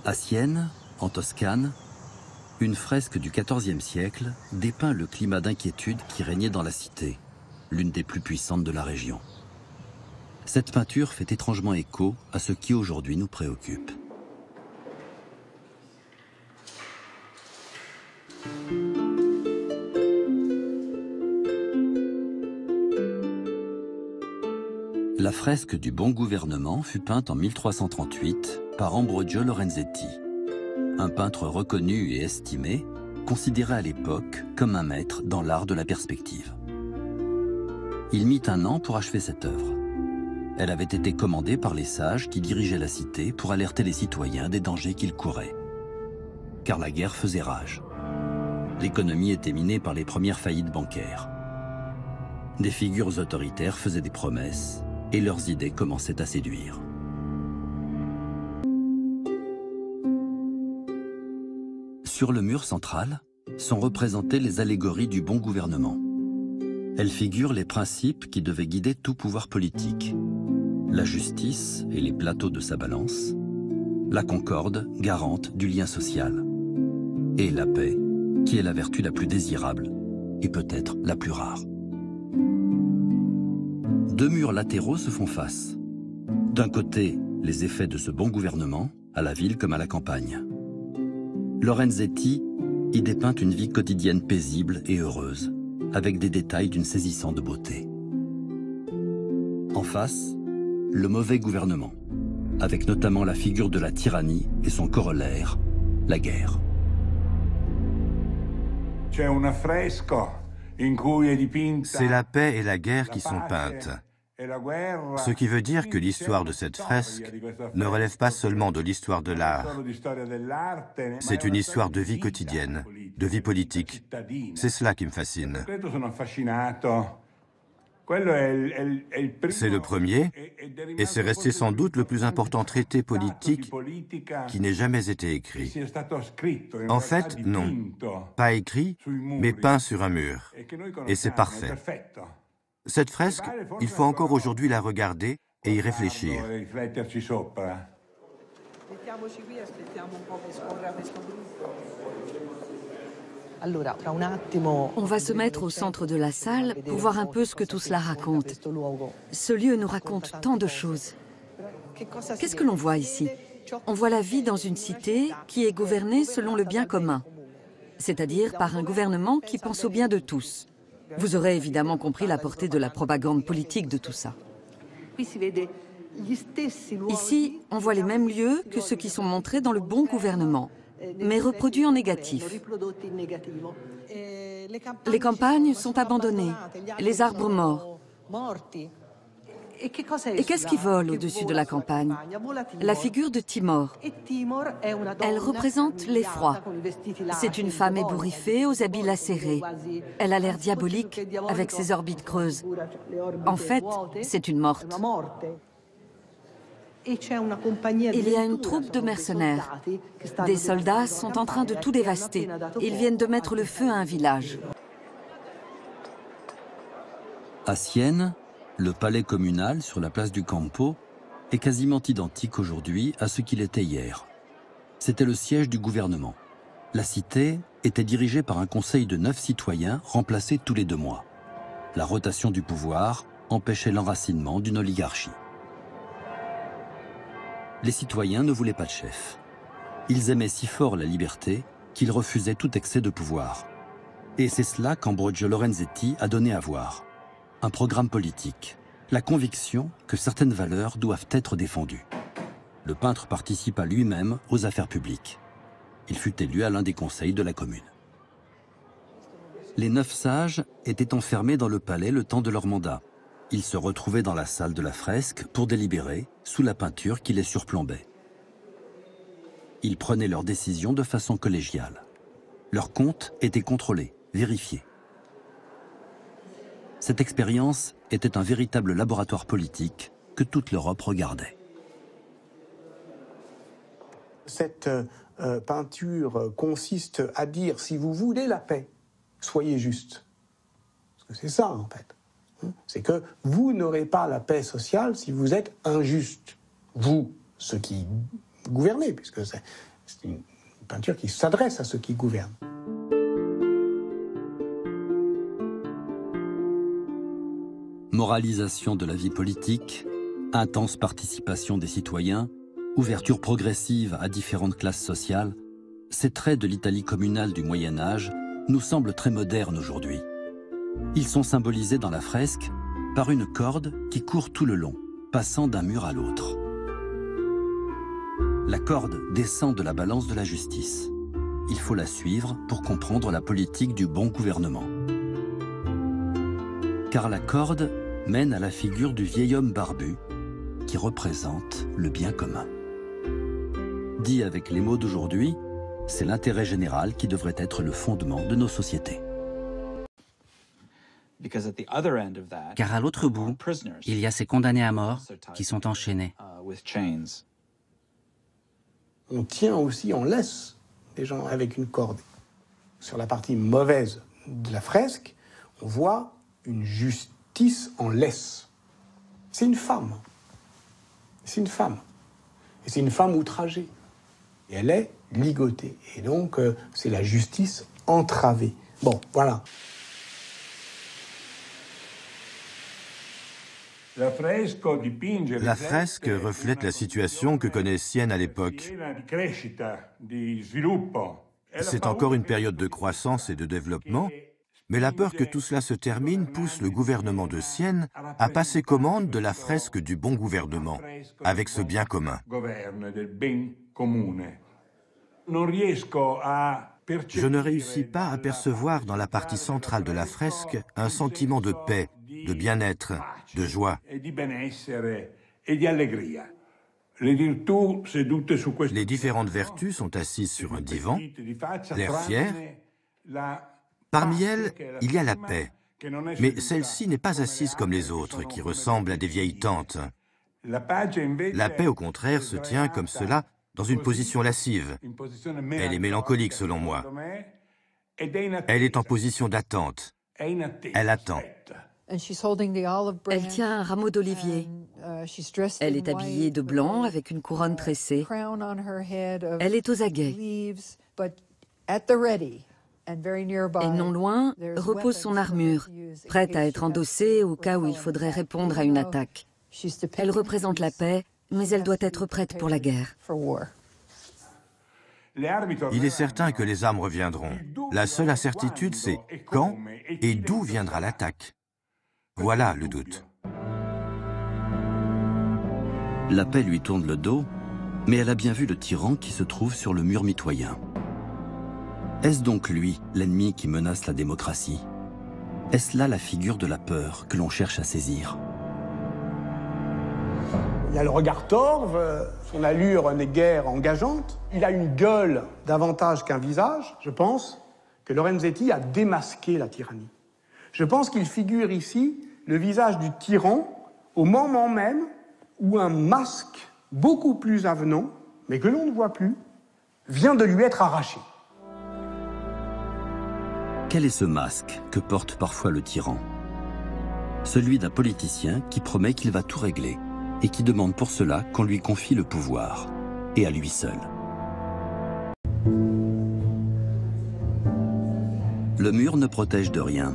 À Sienne, en Toscane, une fresque du XIVe siècle dépeint le climat d'inquiétude qui régnait dans la cité, l'une des plus puissantes de la région. Cette peinture fait étrangement écho à ce qui aujourd'hui nous préoccupe. La fresque du Bon Gouvernement fut peinte en 1338 par Ambrogio Lorenzetti, un peintre reconnu et estimé, considéré à l'époque comme un maître dans l'art de la perspective. Il mit un an pour achever cette œuvre. Elle avait été commandée par les sages qui dirigeaient la cité pour alerter les citoyens des dangers qu'ils couraient. Car la guerre faisait rage. L'économie était minée par les premières faillites bancaires. Des figures autoritaires faisaient des promesses et leurs idées commençaient à séduire. Sur le mur central sont représentées les allégories du bon gouvernement. Elles figurent les principes qui devaient guider tout pouvoir politique. La justice et les plateaux de sa balance, la concorde garante du lien social, et la paix, qui est la vertu la plus désirable et peut-être la plus rare. Deux murs latéraux se font face. D'un côté, les effets de ce bon gouvernement, à la ville comme à la campagne. Lorenzetti y dépeint une vie quotidienne paisible et heureuse, avec des détails d'une saisissante beauté. En face, le mauvais gouvernement, avec notamment la figure de la tyrannie et son corollaire, la guerre. C'est la paix et la guerre qui sont peintes. Ce qui veut dire que l'histoire de cette fresque ne relève pas seulement de l'histoire de l'art. C'est une histoire de vie quotidienne, de vie politique. C'est cela qui me fascine. C'est le premier, et c'est resté sans doute le plus important traité politique qui n'ait jamais été écrit. En fait, non. Pas écrit, mais peint sur un mur. Et c'est parfait. Cette fresque, il faut encore aujourd'hui la regarder et y réfléchir. On va se mettre au centre de la salle pour voir un peu ce que tout cela raconte. Ce lieu nous raconte tant de choses. Qu'est-ce que l'on voit ici? On voit la vie dans une cité qui est gouvernée selon le bien commun, c'est-à-dire par un gouvernement qui pense au bien de tous. Vous aurez évidemment compris la portée de la propagande politique de tout ça. Ici, on voit les mêmes lieux que ceux qui sont montrés dans le bon gouvernement, mais reproduits en négatif. Les campagnes sont abandonnées, les arbres morts. Et qu'est-ce qui vole au-dessus de la campagne? La figure de Timor. Elle représente l'effroi. C'est une femme ébouriffée aux habits lacérés. Elle a l'air diabolique avec ses orbites creuses. En fait, c'est une morte. Il y a une troupe de mercenaires. Des soldats sont en train de tout dévaster. Ils viennent de mettre le feu à un village. À Sienne, le palais communal sur la place du Campo est quasiment identique aujourd'hui à ce qu'il était hier. C'était le siège du gouvernement. La cité était dirigée par un conseil de 9 citoyens remplacés tous les 2 mois. La rotation du pouvoir empêchait l'enracinement d'une oligarchie. Les citoyens ne voulaient pas de chef. Ils aimaient si fort la liberté qu'ils refusaient tout excès de pouvoir. Et c'est cela qu'Ambrogio Lorenzetti a donné à voir. Un programme politique, la conviction que certaines valeurs doivent être défendues. Le peintre participa lui-même aux affaires publiques. Il fut élu à l'un des conseils de la commune. Les 9 sages étaient enfermés dans le palais le temps de leur mandat. Ils se retrouvaient dans la salle de la fresque pour délibérer sous la peinture qui les surplombait. Ils prenaient leurs décisions de façon collégiale. Leurs comptes étaient contrôlés, vérifiés. Cette expérience était un véritable laboratoire politique que toute l'Europe regardait. Cette peinture consiste à dire, si vous voulez la paix, soyez juste. Parce que c'est ça, en fait. C'est que vous n'aurez pas la paix sociale si vous êtes injuste. Vous, ceux qui gouverner, puisque c'est une peinture qui s'adresse à ceux qui gouvernent. Moralisation de la vie politique, intense participation des citoyens, ouverture progressive à différentes classes sociales, ces traits de l'Italie communale du Moyen-Âge nous semblent très modernes aujourd'hui. Ils sont symbolisés dans la fresque par une corde qui court tout le long, passant d'un mur à l'autre. La corde descend de la balance de la justice. Il faut la suivre pour comprendre la politique du bon gouvernement. Car la corde mène à la figure du vieil homme barbu qui représente le bien commun. Dit avec les mots d'aujourd'hui, c'est l'intérêt général qui devrait être le fondement de nos sociétés. Car à l'autre bout, il y a ces condamnés à mort qui sont enchaînés. On tient aussi en laisse des gens avec une corde. Sur la partie mauvaise de la fresque, on voit une justice en laisse. C'est une femme. C'est une femme. Et c'est une femme outragée. Et elle est ligotée. Et donc, c'est la justice entravée. Bon, voilà. La fresque reflète la situation que connaît Sienne à l'époque. C'est encore une période de croissance et de développement, mais la peur que tout cela se termine pousse le gouvernement de Sienne à passer commande de la fresque du bon gouvernement, avec ce bien commun. Je ne réussis pas à percevoir dans la partie centrale de la fresque un sentiment de paix, de bien-être, de joie. Les différentes vertus sont assises sur un divan, l'air fier. Parmi elles, il y a la paix, mais celle-ci n'est pas assise comme les autres, qui ressemblent à des vieilles tantes. La paix, au contraire, se tient comme cela, dans une position lascive. Elle est mélancolique, selon moi. Elle est en position d'attente. Elle attend. Elle tient un rameau d'olivier. Elle est habillée de blanc avec une couronne tressée. Elle est aux aguets. Et non loin repose son armure, prête à être endossée au cas où il faudrait répondre à une attaque. Elle représente la paix, mais elle doit être prête pour la guerre. Il est certain que les armes reviendront. La seule incertitude, c'est quand et d'où viendra l'attaque. Voilà le doute. La paix lui tourne le dos, mais elle a bien vu le tyran qui se trouve sur le mur mitoyen. Est-ce donc lui, l'ennemi qui menace la démocratie? Est-ce là la figure de la peur que l'on cherche à saisir? Il a le regard torve, son allure n'est guère engageante. Il a une gueule davantage qu'un visage. Je pense que Lorenzetti a démasqué la tyrannie. Je pense qu'il figure ici le visage du tyran au moment même où un masque beaucoup plus avenant, mais que l'on ne voit plus, vient de lui être arraché. Quel est ce masque que porte parfois le tyran? Celui d'un politicien qui promet qu'il va tout régler et qui demande pour cela qu'on lui confie le pouvoir, et à lui seul. Le mur ne protège de rien.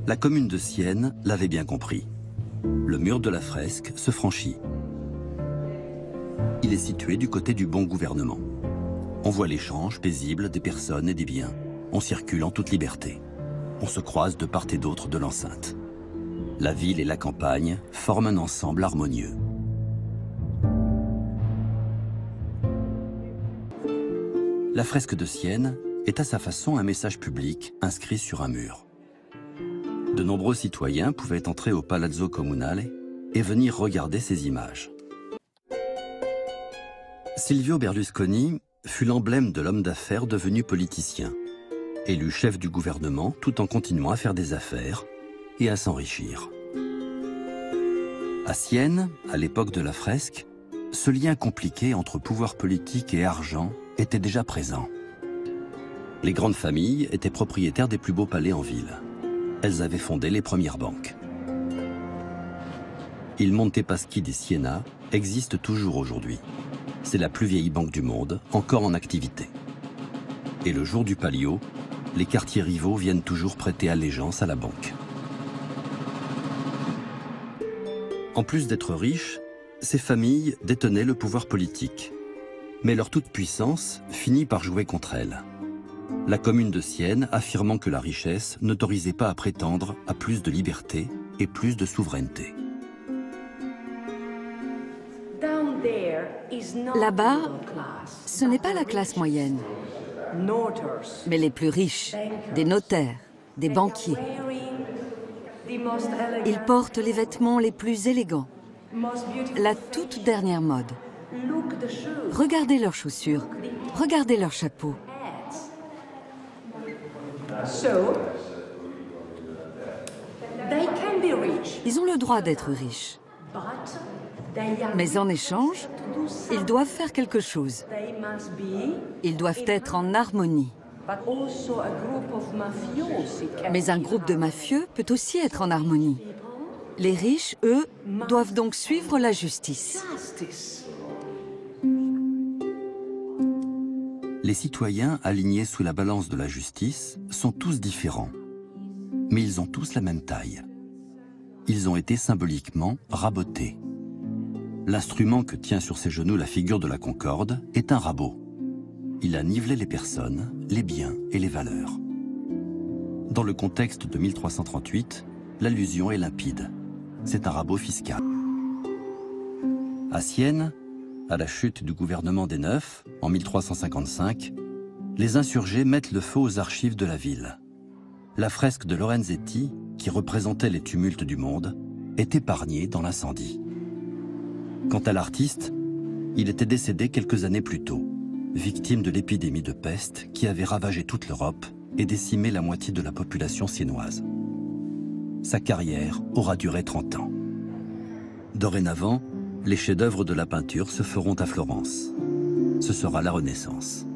La commune de Sienne l'avait bien compris. Le mur de la fresque se franchit. Il est situé du côté du bon gouvernement. On voit l'échange paisible des personnes et des biens. On circule en toute liberté. On se croise de part et d'autre de l'enceinte. La ville et la campagne forment un ensemble harmonieux. La fresque de Sienne est à sa façon un message public inscrit sur un mur. De nombreux citoyens pouvaient entrer au Palazzo Comunale et venir regarder ces images. Silvio Berlusconi fut l'emblème de l'homme d'affaires devenu politicien, élu chef du gouvernement tout en continuant à faire des affaires et à s'enrichir. À Sienne, à l'époque de la fresque, ce lien compliqué entre pouvoir politique et argent était déjà présent. Les grandes familles étaient propriétaires des plus beaux palais en ville. Elles avaient fondé les premières banques. Il Monte Paschi di Siena existe toujours aujourd'hui. C'est la plus vieille banque du monde, encore en activité. Et le jour du Palio, les quartiers rivaux viennent toujours prêter allégeance à la banque. En plus d'être riches, ces familles détenaient le pouvoir politique. Mais leur toute-puissance finit par jouer contre elles. La commune de Sienne affirmant que la richesse n'autorisait pas à prétendre à plus de liberté et plus de souveraineté. Là-bas, ce n'est pas la classe moyenne, mais les plus riches, des notaires, des banquiers. Ils portent les vêtements les plus élégants, la toute dernière mode. Regardez leurs chaussures, regardez leurs chapeaux. Ils ont le droit d'être riches. Mais en échange, ils doivent faire quelque chose. Ils doivent être en harmonie. Mais un groupe de mafieux peut aussi être en harmonie. Les riches, eux, doivent donc suivre la justice. Les citoyens alignés sous la balance de la justice sont tous différents. Mais ils ont tous la même taille. Ils ont été symboliquement rabotés. L'instrument que tient sur ses genoux la figure de la Concorde est un rabot. Il a nivelé les personnes, les biens et les valeurs. Dans le contexte de 1338, l'allusion est limpide. C'est un rabot fiscal. À Sienne, à la chute du gouvernement des Neufs, en 1355, les insurgés mettent le feu aux archives de la ville. La fresque de Lorenzetti, qui représentait les tumultes du monde, est épargnée dans l'incendie. Quant à l'artiste, il était décédé quelques années plus tôt, victime de l'épidémie de peste qui avait ravagé toute l'Europe et décimé la moitié de la population siennoise. Sa carrière aura duré 30 ans. Dorénavant, les chefs-d'œuvre de la peinture se feront à Florence. Ce sera la Renaissance.